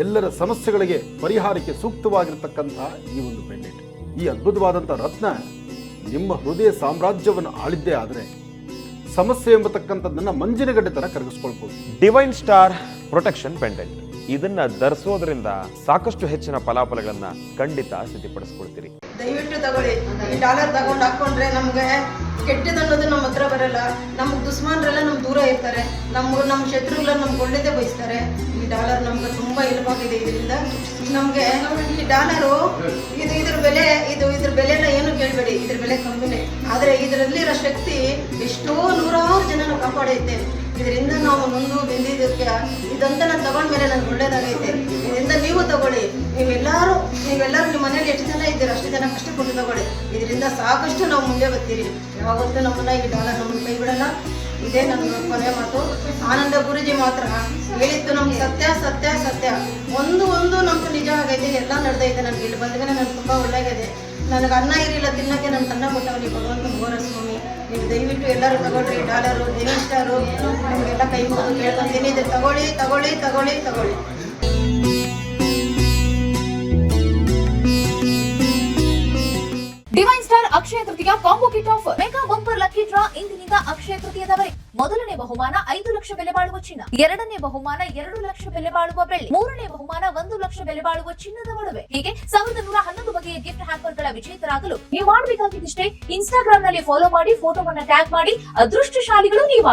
ಎಲ್ಲರ ಸಮಸ್ಯೆಗಳಿಗೆ ಪರಿಹಾರಕ್ಕೆ ಸೂಕ್ತವಾಗಿರತಕ್ಕಂತಹ ಈ ಒಂದು ಪೆಂಡೆಂಟ್, ಈ ಅದ್ಭುತವಾದಂಥ ರತ್ನ ನಿಮ್ಮ ಹೃದಯ ಸಾಮ್ರಾಜ್ಯವನ್ನು ಆಳಿದ್ದೇ ಆದರೆ ಸಮಸ್ಯೆ ಎಂಬತಕ್ಕಂಥದ್ದನ್ನು ಮಂಜಿನಗಡ್ಡೆ ತರ ಕರಗಿಸ್ಕೊಳ್ಬಹುದು. ಡಿವೈನ್ ಸ್ಟಾರ್ ಪ್ರೊಟೆಕ್ಷನ್ ಪೆಂಡೆಂಟ್ ಇದನ್ನ ಧರಿಸೋದ್ರಿಂದ ಸಾಕಷ್ಟು ಹೆಚ್ಚಿನ ಫಲಾಫಲಗಳನ್ನ ಖಂಡಿತ ಸಿದ್ಧಪಡಿಸ್ಕೊಳ್ತೀರಿ. ದಯವಿಟ್ಟು ತಗೊಳ್ಳಿ. ಈ ಡಾಲರ್ ತಗೊಂಡು ಹಾಕೊಂಡ್ರೆ ನಮ್ಗೆ ಕೆಟ್ಟದನ್ನೋದು ನಮ್ಮ ಹತ್ರ ಬರಲ್ಲ. ನಮ್ಗೆ ದುಶ್ಮನರೆಲ್ಲ ನಮ್ ದೂರ ಇರ್ತಾರೆ. ನಮ್ಮ ಶತ್ರುಗಳು ನಮ್ಗೆ ಒಳ್ಳೇದೇ ಬಯಸ್ತಾರೆ. ಈ ಡಾಲರ್ ನಮ್ಗೆ ತುಂಬಾ ಹೆಲ್ಪಾಗಿದೆ. ಇದರಿಂದ ನಮ್ಗೆ ಈ ಡಾಲರು ಇದ್ರ ಬೆಲೆನ ಏನು ಕೇಳಬೇಡಿ, ಇದ್ರ ಬೆಲೆ ಕಮ್ಮಿನೇ. ಆದ್ರೆ ಇದರಲ್ಲಿರೋ ಶಕ್ತಿ ಎಷ್ಟೋ ನೂರಾರು ಜನನ ಕಾಪಾಡೈತೆ. ಇದರಿಂದ ನಾವು ನೊಂದು ಬೆಂದಿದ್ದಕ್ಕೆ ಇದಂತ ನಾನು ತಗೊಂಡ್ಮೇಲೆ ನನ್ಗೆ ಒಳ್ಳೇದಾಗೈತೆ. ಇದರಿಂದ ನೀವು ತಗೊಳ್ಳಿ. ನೀವೆಲ್ಲರೂ ನಿಮ್ಮ ಮನೇಲಿ ಎಷ್ಟು ಜನ ಇದ್ದೀರಾ ಅಷ್ಟು ಜನ ಕಷ್ಟಪಟ್ಟು ತಗೊಳ್ಳಿ. ಇದರಿಂದ ಸಾಕಷ್ಟು ನಾವು ಮುಂದೆ ಬರ್ತೀರಿ. ಯಾವತ್ತೂ ನಮ್ಮನ್ನ ಈ ಡಾಲರ್ ನಮ್ಮನ್ನು ಕೈ ಬಿಡಲ್ಲ. ಇದೇ ನನ್ನ ಕೊನೆ ಮಾತು. ಆನಂದ ಗುರೂಜಿ ಮಾತ್ರ ಹೇಳಿತ್ತು ನಮ್ಗೆ ಸತ್ಯ ಸತ್ಯ ಸತ್ಯ. ಒಂದು ನಮ್ಗೆ ನಿಜ ಆಗೈತೆ, ಎಲ್ಲ ನಡೆದೈತೆ. ನನಗೆ ಇಲ್ಲಿ ಬಂದ್ಮೇಲೆ ನನಗೆ ತುಂಬ ಒಳ್ಳೆಯಾಗಿದೆ. ನನಗೆ ಅನ್ನ ಇರಲಿಲ್ಲ ತಿನ್ನಕ್ಕೆ, ನನ್ನ ಅನ್ನ ಕೊಟ್ಟವನಿ ಭಗವಂತ ಗೋರ ಸ್ವಾಮಿ. ನೀವು ದಯವಿಟ್ಟು ಎಲ್ಲರೂ ತಗೊಳ್ರಿ. ಡಾಲರು, ಡಿವೈನ್ ಸ್ಟಾರು ನಿಮಗೆಲ್ಲ ಕೈ ಮುಗಿದು ಕೇಳ್ಕೊಂತೀನಿ. ಇದು ತಗೊಳ್ಳಿ ತಗೊಳ್ಳಿ ತಗೊಳ್ಳಿ ತಗೊಳ್ಳಿ. Divine star Akshaya Tritiya combo kit offer. Mega bumper lucky draw ಇಂದಿನಿಂದ ಅಕ್ಷಯ ತೃತೀಯದವರೆಗೆ. ಮೊದಲನೇ ಬಹುಮಾನ 5 ಲಕ್ಷ ಬೆಲೆ ಬಾಳುವ ಚಿನ್ನ, ಎರಡನೇ ಬಹುಮಾನ 2 ಲಕ್ಷ ಬೆಲೆ ಬಾಳುವ ಬೆಳ್ಳಿ, ಮೂರನೇ ಬಹುಮಾನ 1 ಲಕ್ಷ ಬೆಲೆ ಬಾಳುವ ಚಿನ್ನದ ಒಡವೆ. ಹೀಗೆ 1111 ಬಗೆಯ ಗಿಫ್ಟ್ ಹ್ಯಾಂಪರ್ ಗಳ ವಿಜೇತರಾಗಲು ನೀವು ಮಾಡಬೇಕಾಗಿದ್ದಷ್ಟೇ ಇನ್ಸ್ಟಾಗ್ರಾಮ್ ನಲ್ಲಿ ಫಾಲೋ ಮಾಡಿ, ಫೋಟೋವನ್ನ ಟ್ಯಾಗ್ ಮಾಡಿ, ಅದೃಷ್ಟಶಾಲಿಗಳು ನೀವಾಗಿ.